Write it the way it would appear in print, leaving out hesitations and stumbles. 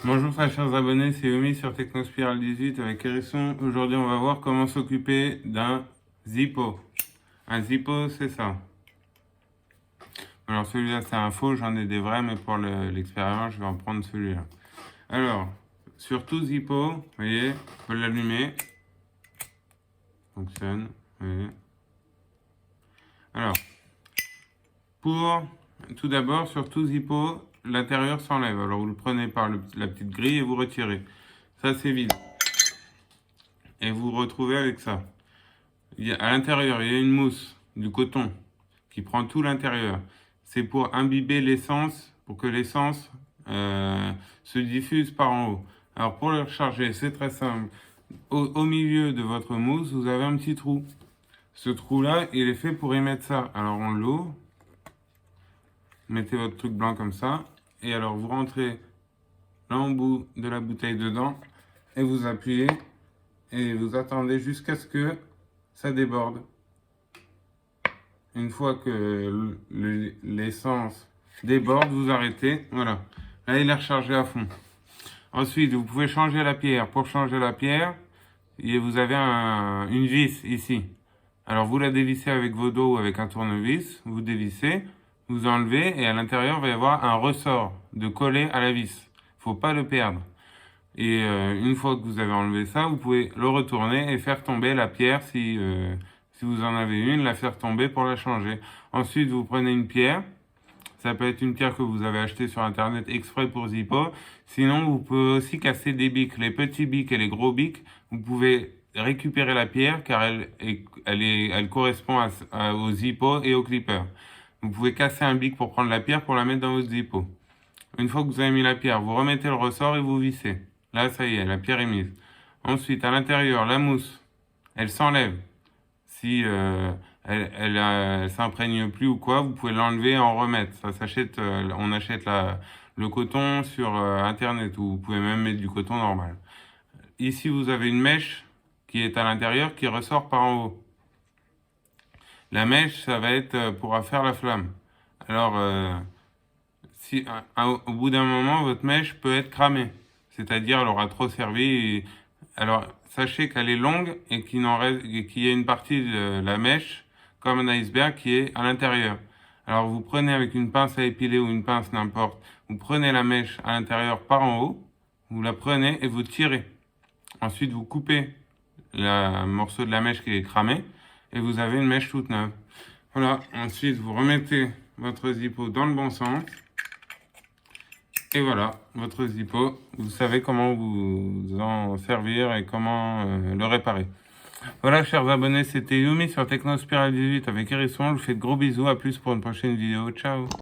Bonjour très chers abonnés, c'est Yomi sur Technospiral 18 avec Hérisson. Aujourd'hui on va voir comment s'occuper d'un Zippo. Un Zippo c'est ça. Alors celui-là c'est un faux, j'en ai des vrais mais pour l'expérience je vais en prendre celui-là. Alors, sur tout Zippo, vous voyez, on peut l'allumer. Fonctionne, vous voyez. Alors, tout d'abord sur tout Zippo, l'intérieur s'enlève. Alors vous le prenez par la petite grille et vous retirez. Ça c'est vide. Et vous vous retrouvez avec ça. À l'intérieur, il y a une mousse, du coton, qui prend tout l'intérieur. C'est pour imbiber l'essence, pour que l'essence se diffuse par en haut. Alors pour le recharger, c'est très simple. Au milieu de votre mousse, vous avez un petit trou. Ce trou-là, il est fait pour y mettre ça. Alors on l'ouvre, mettez votre truc blanc comme ça, et alors vous rentrez l'embout de la bouteille dedans, et vous appuyez, et vous attendez jusqu'à ce que ça déborde. Une fois que l'essence déborde, vous arrêtez. Voilà. Là, il est rechargé à fond. Ensuite, vous pouvez changer la pierre. Pour changer la pierre, vous avez une vis ici. Alors, vous la dévissez avec vos doigts ou avec un tournevis. Vous dévissez, vous enlevez et à l'intérieur, il va y avoir un ressort de coller à la vis. Faut pas le perdre. Et une fois que vous avez enlevé ça, vous pouvez le retourner et faire tomber la pierre si vous en avez une, la faire tomber pour la changer. Ensuite, vous prenez une pierre. Ça peut être une pierre que vous avez achetée sur Internet exprès pour Zippo. Sinon, vous pouvez aussi casser des bics. Les petits bics et les gros bics, vous pouvez récupérer la pierre car elle correspond au Zippo et au clipper. Vous pouvez casser un bic pour prendre la pierre pour la mettre dans votre Zippo. Une fois que vous avez mis la pierre, vous remettez le ressort et vous vissez. Là, ça y est, la pierre est mise. Ensuite, à l'intérieur, la mousse, elle s'enlève. Si elle s'imprègne plus ou quoi, vous pouvez l'enlever et en remettre. Ça s'achète, on achète le coton sur Internet ou vous pouvez même mettre du coton normal. Ici, vous avez une mèche qui est à l'intérieur qui ressort par en haut. La mèche, ça va être pour faire la flamme. Alors, si au bout d'un moment, votre mèche peut être cramée. C'est-à-dire, elle aura trop servi. Alors, sachez qu'elle est longue et qu'il y a une partie de la mèche, comme un iceberg, qui est à l'intérieur. Alors, vous prenez avec une pince à épiler ou une pince n'importe, vous prenez la mèche à l'intérieur par en haut, vous la prenez et vous tirez. Ensuite, vous coupez le morceau de la mèche qui est cramé et vous avez une mèche toute neuve. Voilà. Ensuite, vous remettez votre Zippo dans le bon sens. Et voilà, votre Zippo, vous savez comment vous en servir et comment le réparer. Voilà, chers abonnés, c'était Yumi sur Technospiral 18 avec Hérisson. Je vous fais de gros bisous, à plus pour une prochaine vidéo. Ciao!